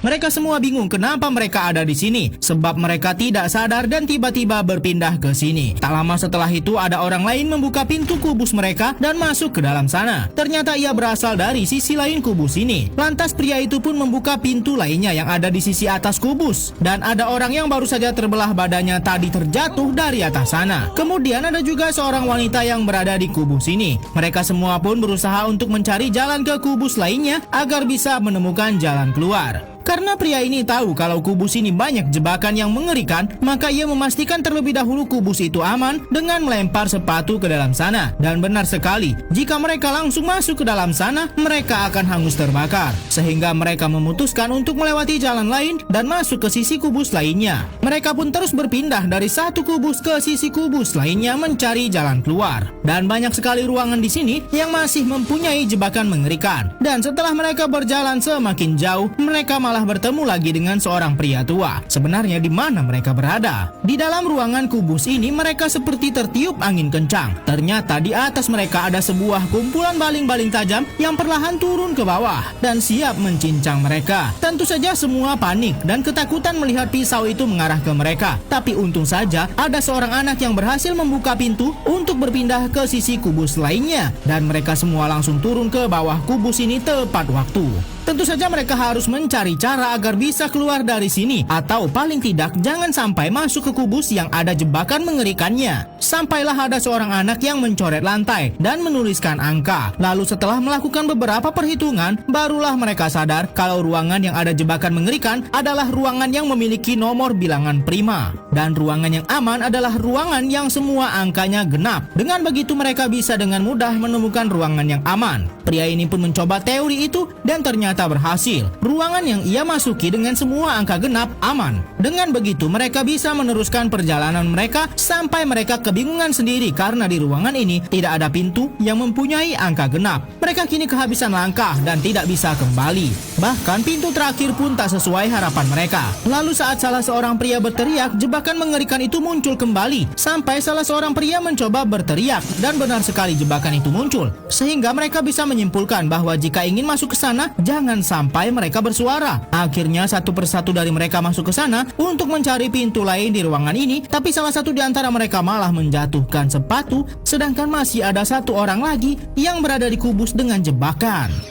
Mereka semua bingung kenapa mereka ada di sini, sebab mereka tidak sadar dan tiba-tiba berpindah ke sini. Tak lama setelah itu ada orang lain membuka pintu kubus mereka dan masuk ke dalam sana. Ternyata ia berasal dari sisi lain kubus ini. Lantas pria itu pun membuka pintu lainnya yang ada di sisi atas kubus. Dan ada orang yang baru saja terbelah badannya tadi terjatuh dari atas sana. Kemudian ada juga seorang wanita yang berada di kubus ini. Mereka semua pun berusaha untuk mencari jalan ke kubus lainnya agar bisa menemukan jalan keluar. Karena pria ini tahu kalau kubus ini banyak jebakan yang mengerikan, maka ia memastikan terlebih dahulu kubus itu aman dengan melempar sepatu ke dalam sana. Dan benar sekali, jika mereka langsung masuk ke dalam sana, mereka akan hangus terbakar. Sehingga mereka memutuskan untuk melewati jalan lain dan masuk ke sisi kubus lainnya. Mereka pun terus berpindah dari satu kubus ke sisi kubus lainnya mencari jalan keluar. Dan banyak sekali ruangan di sini yang masih mempunyai jebakan mengerikan. Dan setelah mereka berjalan semakin jauh, mereka malah bertemu lagi dengan seorang pria tua. Sebenarnya di mana mereka berada? Di dalam ruangan kubus ini mereka seperti tertiup angin kencang. Ternyata di atas mereka ada sebuah kumpulan baling-baling tajam yang perlahan turun ke bawah dan siap mencincang mereka. Tentu saja semua panik dan ketakutan melihat pisau itu mengarah ke mereka. Tapi untung saja ada seorang anak yang berhasil membuka pintu untuk berpindah ke sisi kubus lainnya dan mereka semua langsung turun ke bawah kubus ini tepat waktu. Tentu saja mereka harus mencari cara agar bisa keluar dari sini, atau paling tidak jangan sampai masuk ke kubus yang ada jebakan mengerikannya. Sampailah ada seorang anak yang mencoret lantai dan menuliskan angka. Lalu setelah melakukan beberapa perhitungan, barulah mereka sadar kalau ruangan yang ada jebakan mengerikan adalah ruangan yang memiliki nomor bilangan prima. Dan ruangan yang aman adalah ruangan yang semua angkanya genap. Dengan begitu mereka bisa dengan mudah menemukan ruangan yang aman. Pria ini pun mencoba teori itu dan ternyata berhasil. Ruangan yang ia masuki dengan semua angka genap aman. Dengan begitu mereka bisa meneruskan perjalanan mereka sampai mereka kebingungan sendiri karena di ruangan ini tidak ada pintu yang mempunyai angka genap. Mereka kini kehabisan langkah dan tidak bisa kembali. Bahkan pintu terakhir pun tak sesuai harapan mereka. Lalu saat salah seorang pria berteriak, jebakan mengerikan itu muncul kembali. Sampai salah seorang pria mencoba berteriak dan benar sekali jebakan itu muncul. Sehingga mereka bisa menyimpulkan bahwa jika ingin masuk ke sana, jangan sampai mereka bersuara. Akhirnya satu persatu dari mereka masuk ke sana untuk mencari pintu lain di ruangan ini, tapi salah satu di antara mereka malah menjatuhkan sepatu, sedangkan masih ada satu orang lagi yang berada di kubus dengan jebakan.